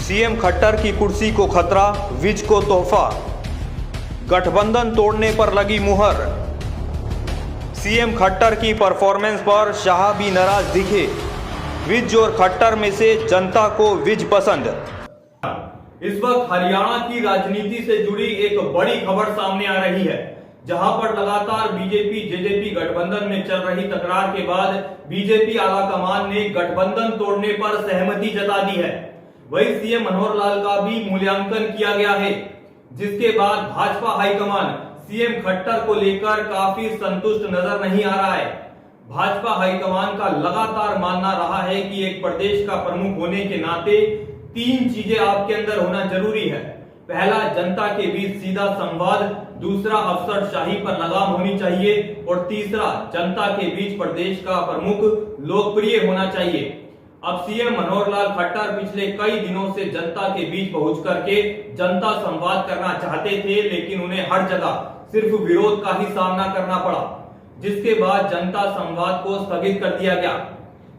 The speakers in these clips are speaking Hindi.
सीएम खट्टर की कुर्सी को खतरा, विज को तोहफा। गठबंधन तोड़ने पर लगी मुहर। सीएम खट्टर की परफॉर्मेंस पर शाह भी नाराज दिखे। विज और खट्टर में से जनता को विज पसंद। इस वक्त हरियाणा की राजनीति से जुड़ी एक बड़ी खबर सामने आ रही है, जहां पर लगातार बीजेपी जेजेपी गठबंधन में चल रही तकरार के बाद बीजेपी आलाकमान ने गठबंधन तोड़ने पर सहमति जता दी है। वहीं सीएम मनोहर लाल का भी मूल्यांकन किया गया है, जिसके बाद भाजपा हाईकमान सीएम खट्टर को लेकर काफी संतुष्ट नजर नहीं आ रहा है। भाजपा हाईकमान का लगातार मानना रहा है कि एक प्रदेश का प्रमुख होने के नाते 3 चीजें आपके अंदर होना जरूरी है। पहला, जनता के बीच सीधा संवाद। दूसरा, अफसरशाही पर लगाम होनी चाहिए। और तीसरा, जनता के बीच प्रदेश का प्रमुख लोकप्रिय होना चाहिए। अब सीएम मनोहर लाल खट्टर पिछले कई दिनों से जनता के बीच पहुंच करके जनता संवाद करना चाहते थे, लेकिन उन्हें हर जगह सिर्फ विरोध का ही सामना करना पड़ा, जिसके बाद जनता संवाद को स्थगित कर दिया गया।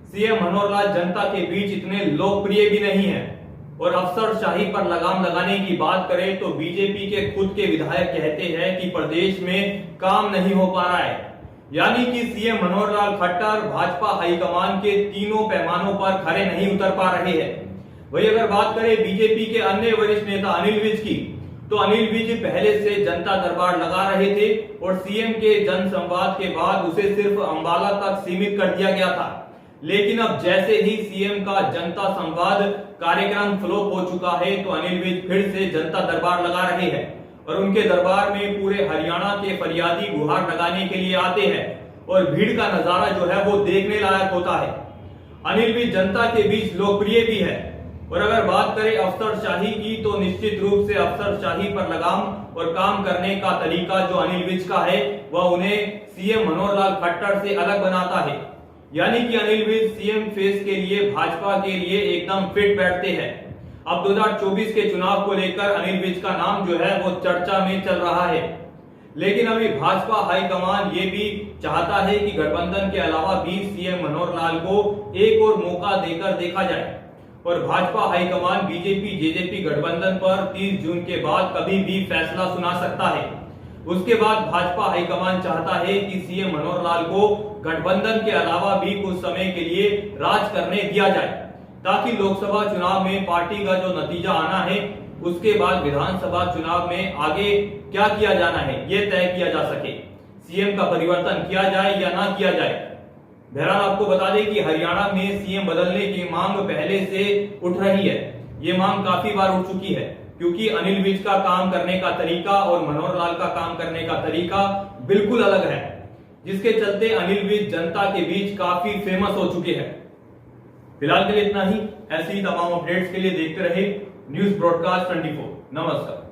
सीएम मनोहर लाल जनता के बीच इतने लोकप्रिय भी नहीं है। और अफसरशाही पर लगाम लगाने की बात करें तो बीजेपी के खुद के विधायक कहते हैं कि प्रदेश में काम नहीं हो पा रहा है। यानी कि सीएम मनोहर लाल खट्टर भाजपा हाईकमान के तीनों पैमानों पर खरे नहीं उतर पा रहे हैं। वही अगर बात करें बीजेपी के अन्य वरिष्ठ नेता अनिल विज की, तो अनिल विज पहले से जनता दरबार लगा रहे थे और सीएम के जन संवाद के बाद उसे सिर्फ अंबाला तक सीमित कर दिया गया था। लेकिन अब जैसे ही सीएम का जनता संवाद कार्यक्रम फ्लॉप हो चुका है, तो अनिल विज फिर से जनता दरबार लगा रहे हैं और उनके दरबार में पूरे हरियाणा के फरियादी गुहार लगाने के लिए आते हैं और भीड़ का नजारा जो है वो देखने लायक होता है। अनिल विज जनता के बीच लोकप्रिय भी है। और अगर बात करें अफसरशाही की, तो निश्चित रूप से अफसरशाही पर लगाम और काम करने का तरीका जो अनिल विज का है, वह उन्हें सीएम मनोहर लाल खट्टर से अलग बनाता है। यानी कि अनिल विज सीएम फेस के लिए भाजपा के लिए एकदम फिट बैठते हैं। अब 2024 के चुनाव को लेकर अनिल विज का नाम जो है वो चर्चा में चल रहा है। लेकिन अभी भाजपा हाईकमान ये भी चाहता है कि गठबंधन के अलावा भी सीएम मनोहर लाल को एक और मौका देकर देखा जाए। और भाजपा हाईकमान बीजेपी जेजेपी गठबंधन पर 30 जून के बाद कभी भी फैसला सुना सकता है। उसके बाद भाजपा हाईकमान चाहता है कि सीएम मनोहर लाल को गठबंधन के अलावा भी कुछ समय के लिए राज करने दिया जाए, ताकि लोकसभा चुनाव में पार्टी का जो नतीजा आना है, उसके बाद विधानसभा चुनाव में आगे क्या किया जाना है यह तय किया जा सके। सीएम का परिवर्तन किया जाए या ना किया जाए। बहरहाल आपको बता दें कि हरियाणा में सीएम बदलने की मांग पहले से उठ रही है। ये मांग काफी बार उठ चुकी है, क्योंकि अनिल विज का काम करने का तरीका और मनोहर लाल का काम करने का तरीका बिल्कुल अलग है, जिसके चलते अनिल विज जनता के बीच काफी फेमस हो चुके हैं। फिलहाल के लिए इतना ही। ऐसी तमाम अपडेट्स के लिए देखते रहे न्यूज ब्रॉडकास्ट 24। नमस्कार।